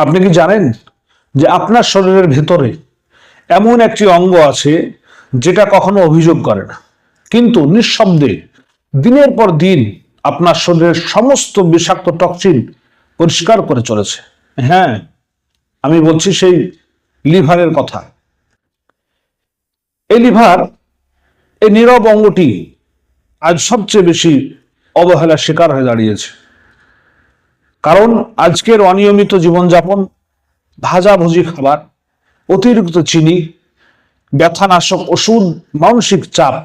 আপনি কি জানেন যে আপনার শরীরের ভেতরে এমন একটি অঙ্গ আছে যেটা কখনো অভিযোগ করে না, কিন্তু নিঃশব্দে দিনের পর দিন আপনার শরীরের সমস্ত বিষাক্ত টক্সিন পরিষ্কার করে চলেছে? হ্যাঁ, আমি বলছি সেই লিভারের কথা। এই লিভার, এই নীরব অঙ্গটি আজ সবচেয়ে বেশি অবহেলার শিকার হয়ে দাঁড়িয়েছে। কারণ আজকের অনিয়মিত জীবনযাপন, ভাজাভুজি খাবার, অতিরিক্ত চিনি, ব্যথানাশক ওষুধ, মানসিক চাপ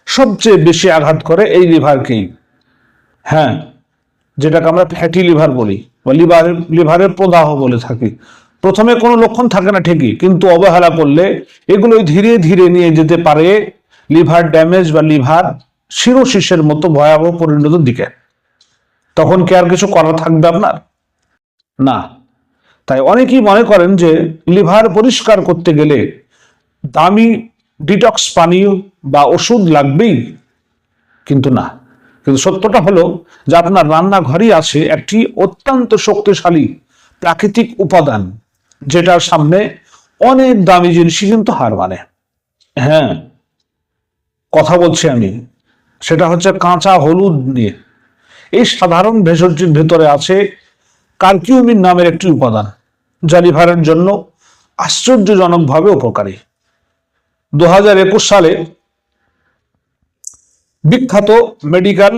সবচেয়ে বেশি আঘাত করে এই লিভারকেই। হ্যাঁ, যেটাকে আমরা ফ্যাটি লিভার বলি বা লিভারের প্রদাহ বলে থাকি। প্রথমে কোনো লক্ষণ থাকে না ঠিকই, কিন্তু অবহেলা করলে এগুলোই ধীরে ধীরে নিয়ে যেতে পারে লিভার ড্যামেজ বা লিভার সিরোসিসের মতো ভয়াবহ পরিণতির দিকে। তখন কি আর কিছু করা থাকবে আপনার? না। তাই অনেকেই মনে করেন যে লিভার পরিষ্কার করতে গেলে দামি ডিটক্স পানীয় বা ওষুধ লাগবেই, কিন্তু না। কিন্তু সত্যটা হলো যে আপনার রান্নাঘরেই আছে একটি অত্যন্ত শক্তিশালী প্রাকৃতিক উপাদান, যেটার সামনে অনেক দামি জিনিসই কিন্তু হার মানে। হ্যাঁ, কথা বলছি আমি, সেটা হচ্ছে কাঁচা হলুদ নিয়ে। এই সাধারণ ভেষজটির ভেতরে আছে কারকিউমিন নামের একটি উপাদান, যা লিভারের জন্য আশ্চর্যজনকভাবে উপকারী। 2021 সালে বিখ্যাত মেডিকেল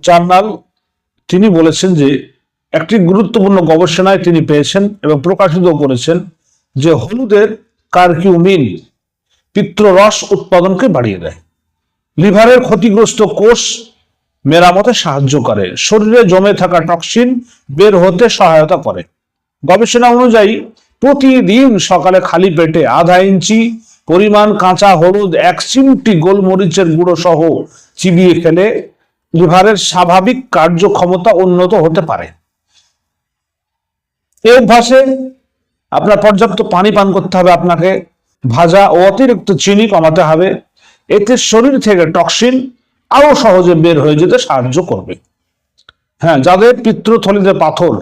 জার্নাল তিনি বলেছেন যে একটি গুরুত্বপূর্ণ গবেষণায় তিনি পেয়েছেন এবং প্রকাশিত করেছেন যে হলুদের কারকিউমিন পিত্তরস উৎপাদনকে বাড়িয়ে দেয়, লিভারের ক্ষতিগ্রস্ত কোষ মেরামতে সাহায্য করে, শরীরে জমে থাকা টক্সিন বের হতে সহায়তা করে। গবেষণা অনুযায়ী প্রতিদিন সকালে খালি পেটে আধা ইঞ্চি পরিমাণ কাঁচা হলুদ 1 চিমটি গোলমরিচের গুঁড়ো সহ চিবিয়ে খেলে লিভারের স্বাভাবিক কার্যক্ষমতা উন্নত হতে পারে। এই অভ্যাসে আপনার পর্যাপ্ত পানি পান করতে হবে, আপনাকে ভাজা ও অতিরিক্ত চিনি কমাতে হবে। এতে শরীর থেকে টক্সিন আরো সহজে বের হয়ে যেতে সাহায্য করবে। হ্যাঁ, যাদের পিত্তথলিতে পাথর,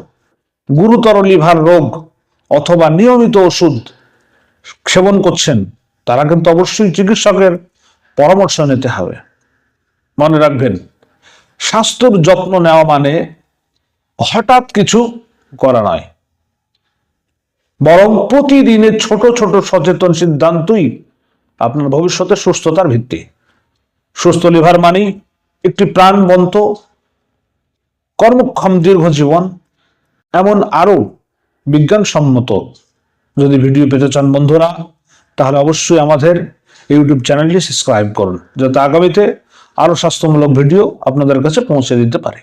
গুরুতর লিভার রোগ অথবা নিয়মিত ওষুধ সেবন করছেন, তারা কিন্তু অবশ্যই চিকিৎসকের পরামর্শ নিতে হবে। মনে রাখবেন, স্বাস্থ্যের যত্ন নেওয়া মানে হঠাৎ কিছু করা নয়, বরং প্রতিদিনের ছোট ছোট সচেতন সিদ্ধান্তই আপনার ভবিষ্যতের সুস্থতার ভিত্তি। সুস্থ লিভার মানেই একটি প্রাণবন্ত, কর্মক্ষম দীর্ঘ জীবন। এমন আরো বিজ্ঞানসম্মত যদি ভিডিও পেতে চান বন্ধুরা, তাহলে অবশ্যই আমাদের ইউটিউব চ্যানেলটি সাবস্ক্রাইব করুন, যাতে আগামীতে আরো স্বাস্থ্যমূলক ভিডিও আপনাদের কাছে পৌঁছে দিতে পারে।